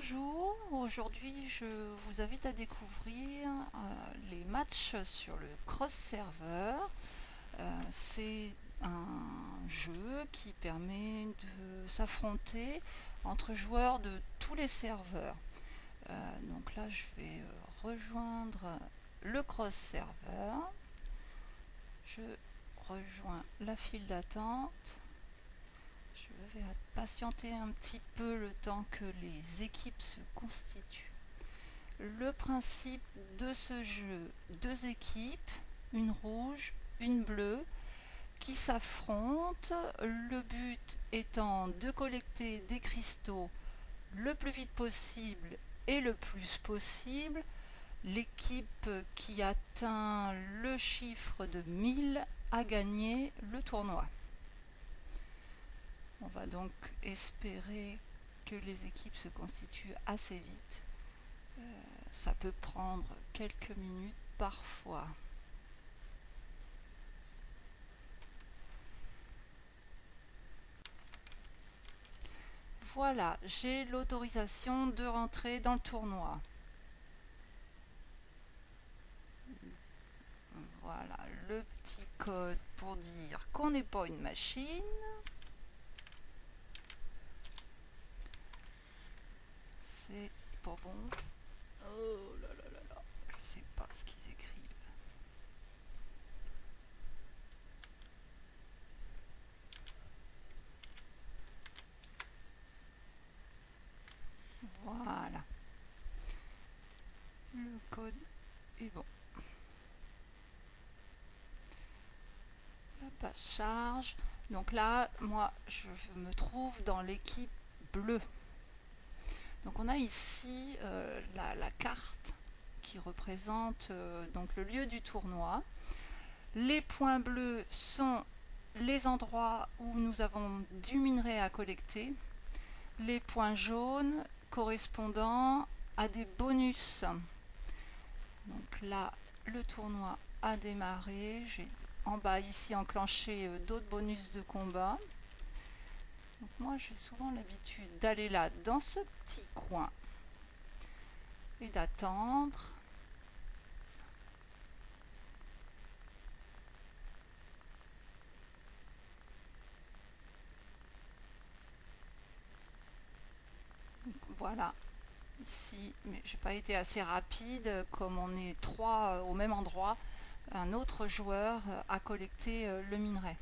Bonjour, aujourd'hui je vous invite à découvrir les matchs sur le Cross Server. C'est un jeu qui permet de s'affronter entre joueurs de tous les serveurs. Donc là je vais rejoindre le Cross Server. Je rejoins la file d'attente. Je vais patienter un petit peu le temps que les équipes se constituent. Le principe de ce jeu, deux équipes, une rouge, une bleue, qui s'affrontent. Le but étant de collecter des cristaux le plus vite possible et le plus possible. L'équipe qui atteint le chiffre de 1000 a gagné le tournoi. On va donc espérer que les équipes se constituent assez vite. Ça peut prendre quelques minutes parfois. Voilà, j'ai l'autorisation de rentrer dans le tournoi. Voilà, le petit code pour dire qu'on n'est pas une machine. C'est pas bon. Oh là là là là, je sais pas ce qu'ils écrivent. Voilà. Le code est bon. La page charge. Donc là, moi, je me trouve dans l'équipe bleue. Donc on a ici la carte qui représente donc le lieu du tournoi. Les points bleus sont les endroits où nous avons du minerai à collecter. Les points jaunes correspondant à des bonus. Donc là, le tournoi a démarré. J'ai en bas ici enclenché d'autres bonus de combat. Donc moi j'ai souvent l'habitude d'aller là dans ce petit coin et d'attendre. Voilà, ici, mais j'ai pas été assez rapide, comme on est trois au même endroit, un autre joueur a collecté le minerai.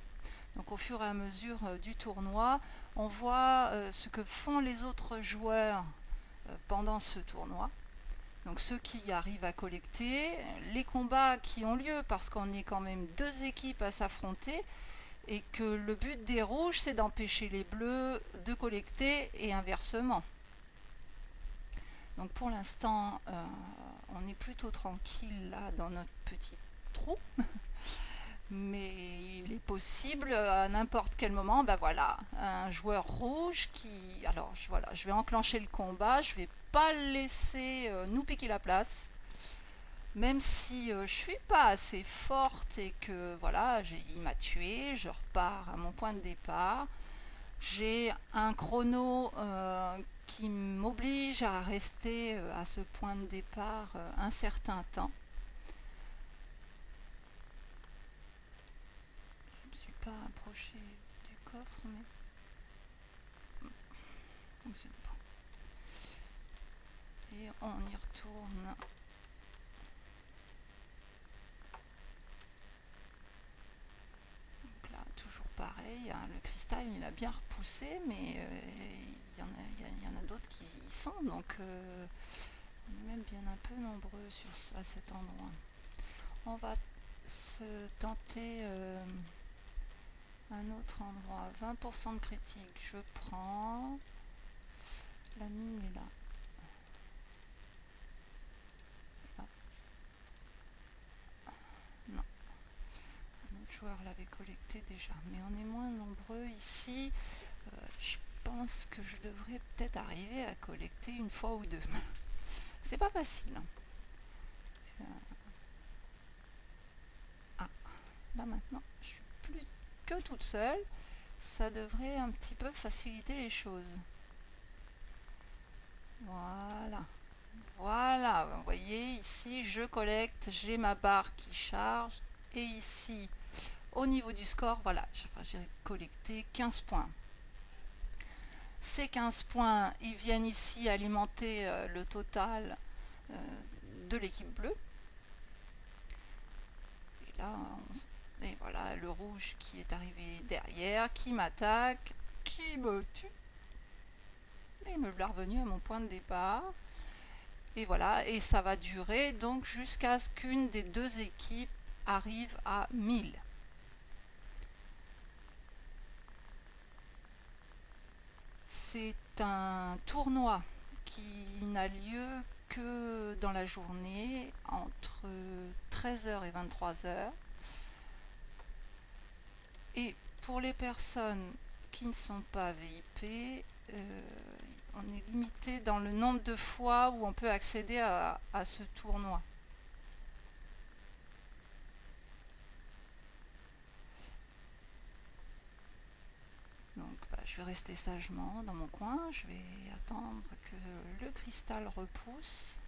Donc au fur et à mesure du tournoi, on voit ce que font les autres joueurs pendant ce tournoi. Donc ceux qui arrivent à collecter, les combats qui ont lieu parce qu'on est quand même deux équipes à s'affronter et que le but des rouges c'est d'empêcher les bleus de collecter et inversement. Donc pour l'instant on est plutôt tranquille là dans notre petit trou. Mais il est possible à n'importe quel moment, ben voilà, un joueur rouge qui... Alors voilà, je vais enclencher le combat, je vais pas le laisser nous piquer la place, même si je suis pas assez forte et que voilà, il m'a tué, je repars à mon point de départ. J'ai un chrono qui m'oblige à rester à ce point de départ un certain temps. Pas approché du coffre, mais fonctionne pas. Et on y retourne. Donc là, toujours pareil, hein, le cristal il a bien repoussé, mais il y en a d'autres qui y sont, donc on est même bien un peu nombreux à cet endroit. On va se tenter un autre endroit. 20% de critique, je prends. La mine est là. Non. Un autre joueur l'avait collecté déjà. Mais on est moins nombreux ici. Je pense que je devrais peut-être arriver à collecter une fois ou deux. C'est pas facile. Ah, là maintenant, je suis plus que toute seule. Ça devrait un petit peu faciliter les choses. Voilà. Voilà, vous voyez, ici je collecte, j'ai ma barre qui charge, et ici, au niveau du score, voilà, j'ai collecté 15 points. Ces 15 points, ils viennent ici alimenter le total euh, de l'équipe bleue. Et là, et voilà, le rouge qui est arrivé derrière, qui m'attaque, qui me tue, et me l'a revenu à mon point de départ. Et voilà, et ça va durer donc jusqu'à ce qu'une des deux équipes arrive à 1000. C'est un tournoi qui n'a lieu que dans la journée entre 13h et 23h. Et pour les personnes qui ne sont pas VIP, on est limité dans le nombre de fois où on peut accéder à ce tournoi. Donc je vais rester sagement dans mon coin, je vais attendre que le cristal repousse.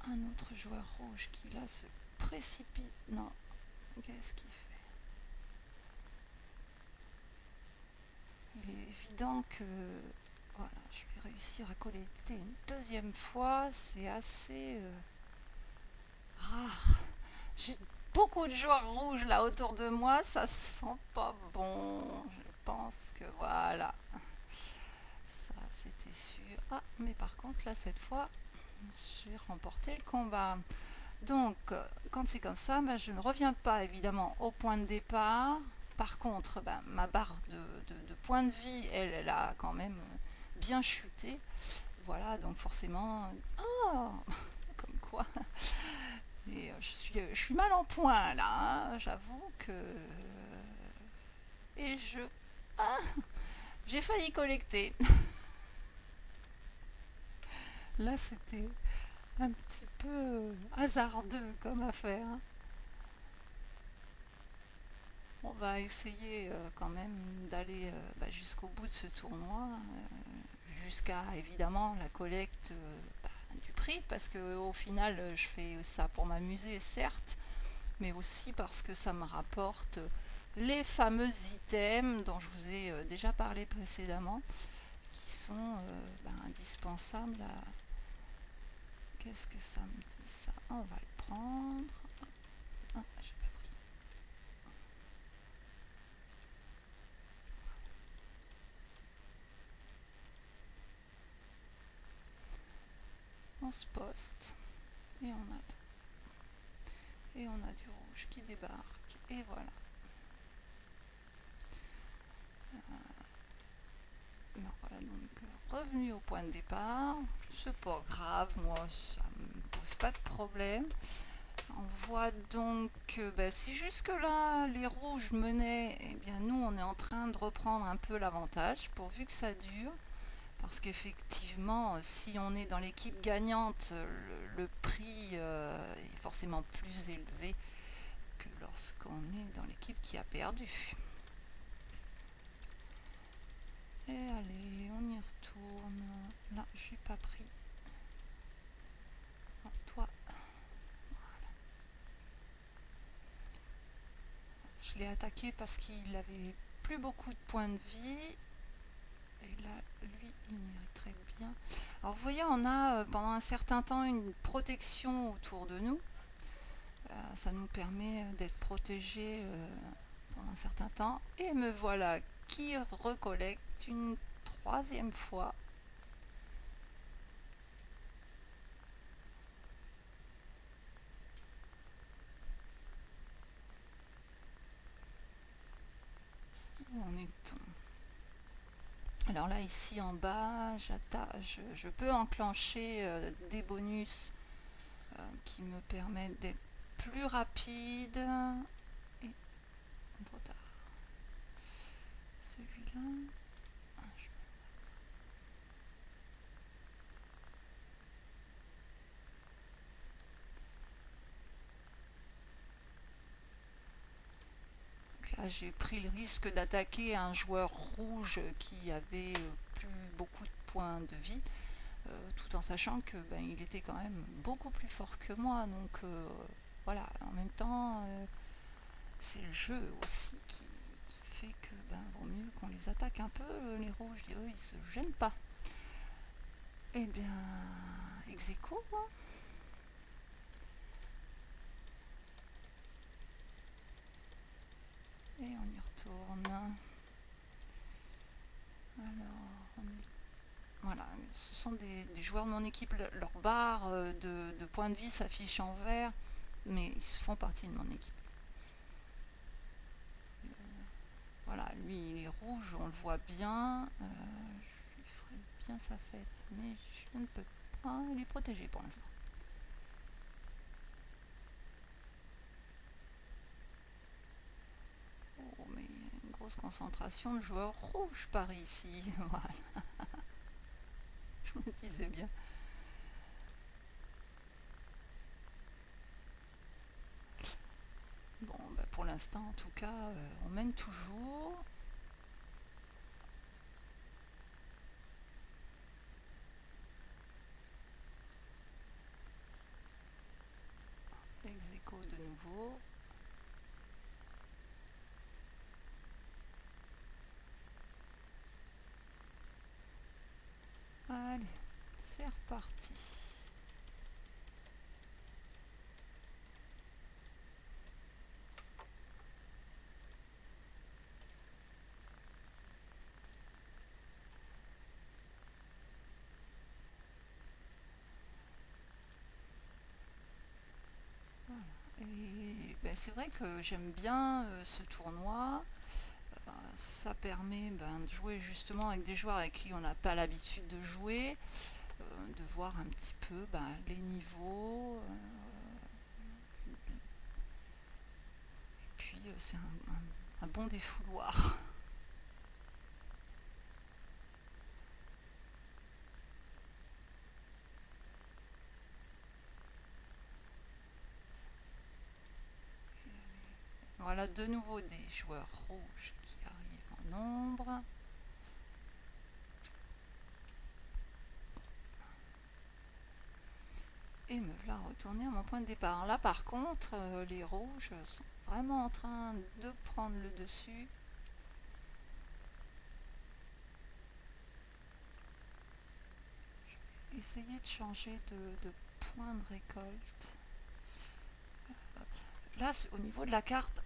Un autre joueur rouge qui là se précipite. Non, qu'est-ce qu'il fait? Il est évident que voilà, je vais réussir à collecter une deuxième fois, c'est assez rare. J'ai beaucoup de joueurs rouges là autour de moi, ça sent pas bon. Je pense que voilà, ça c'était sûr. Ah, mais par contre là cette fois, j'ai remporté le combat. Donc, quand c'est comme ça, je ne reviens pas évidemment au point de départ. Par contre, ma barre de points de vie, elle a quand même bien chuté. Voilà, donc forcément, oh, comme quoi. Et je suis mal en point là, hein, j'avoue que. Et ah, j'ai failli collecter. Là, c'était un petit peu hasardeux comme affaire. On va essayer quand même d'aller jusqu'au bout de ce tournoi, jusqu'à évidemment la collecte du prix, parce qu'au final je fais ça pour m'amuser certes, mais aussi parce que ça me rapporte les fameux items dont je vous ai déjà parlé précédemment, qui sont indispensables à... Qu'est-ce que ça me dit ça? On va le prendre. Ah, j'ai pas pris. On se poste et on attend. Et on a du rouge qui débarque. Et voilà. Voilà donc revenu au point de départ. C'est pas grave, moi ça me pose pas de problème. On voit donc que si jusque là les rouges menaient, eh bien nous on est en train de reprendre un peu l'avantage pourvu que ça dure. Parce qu'effectivement, si on est dans l'équipe gagnante, le prix est forcément plus élevé que lorsqu'on est dans l'équipe qui a perdu. Et allez, on y retourne. Là, j'ai pas pris. Oh, toi. Voilà. Je l'ai attaqué parce qu'il avait plus beaucoup de points de vie. Et là, lui, il mériterait bien. Alors, vous voyez, on a pendant un certain temps une protection autour de nous. Ça nous permet d'être protégés pendant un certain temps. Et me voilà qui recollecte une troisième fois. Où en est-on? Alors là, ici en bas, je peux enclencher des bonus qui me permettent d'être plus rapide. Et trop tard. Celui-là. Là, j'ai pris le risque d'attaquer un joueur rouge qui avait plus beaucoup de points de vie, tout en sachant que il était quand même beaucoup plus fort que moi. Donc voilà, en même temps, c'est le jeu aussi qui fait que vaut mieux qu'on les attaque un peu, les rouges. Eux, ils se gênent pas. Eh bien, ex aequo, hein. Et on y retourne. Alors, voilà, ce sont des joueurs de mon équipe. Leur barre de points de vie s'affiche en vert, mais ils font partie de mon équipe. Voilà, lui il est rouge, on le voit bien. Je lui ferai bien sa fête, mais je ne peux pas. Il est protégé pour l'instant. Oh, mais il y a une grosse concentration de joueurs rouges par ici. Voilà, je me disais bien. Bon, pour l'instant, en tout cas, on mène toujours. Ex aequo de nouveau. Allez, c'est reparti. Voilà. Et c'est vrai que j'aime bien ce tournoi. Ça permet de jouer justement avec des joueurs avec qui on n'a pas l'habitude de jouer, de voir un petit peu les niveaux. Et puis c'est un bon défouloir. Voilà de nouveau des joueurs rouges qui arrivent en nombre. Et me voilà retourner à mon point de départ. Là par contre, les rouges sont vraiment en train de prendre le dessus. Essayer de changer de point de récolte. Là, au niveau de la carte,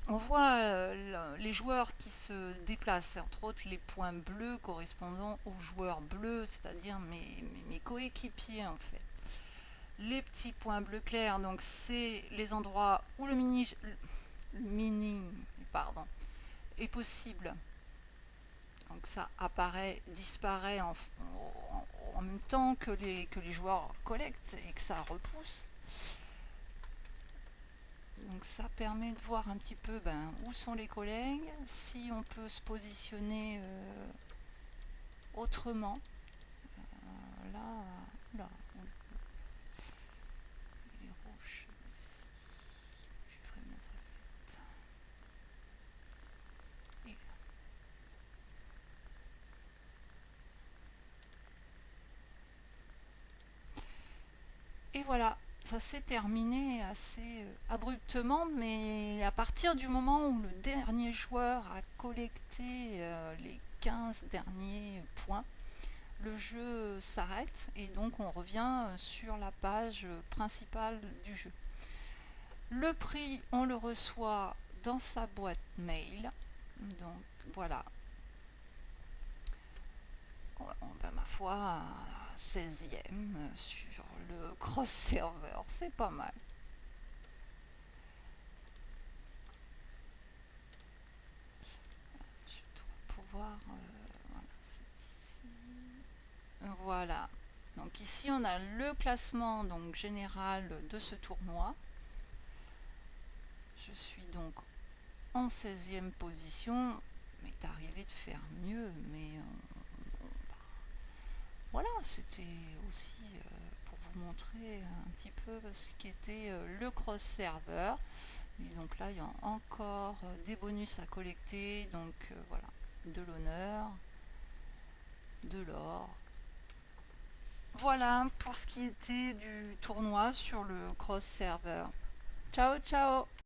on voit les joueurs qui se déplacent, entre autres les points bleus correspondant aux joueurs bleus, c'est-à-dire mes coéquipiers en fait. Les petits points bleus clairs, donc c'est les endroits où le mini est possible. Donc ça apparaît, disparaît en même temps que les joueurs collectent et que ça repousse. Donc ça permet de voir un petit peu où sont les collègues, si on peut se positionner autrement. Là, les rouges ici, je ferai bien sa fête. Et voilà, ça s'est terminé assez abruptement, mais à partir du moment où le dernier joueur a collecté les 15 derniers points, le jeu s'arrête et donc on revient sur la page principale du jeu. Le prix, on le reçoit dans sa boîte mail. Donc voilà. Ma foi, 16e sur le cross server, c'est pas mal. Je dois pouvoir. Voilà, c'est ici. Voilà. Donc ici on a le classement donc général de ce tournoi. Je suis donc en 16e position. Il m'est arrivé de faire mieux, mais voilà, c'était aussi pour vous montrer un petit peu ce qu'était le cross server. Et donc là, il y a encore des bonus à collecter. Donc voilà, de l'honneur, de l'or. Voilà pour ce qui était du tournoi sur le cross server. Ciao ciao.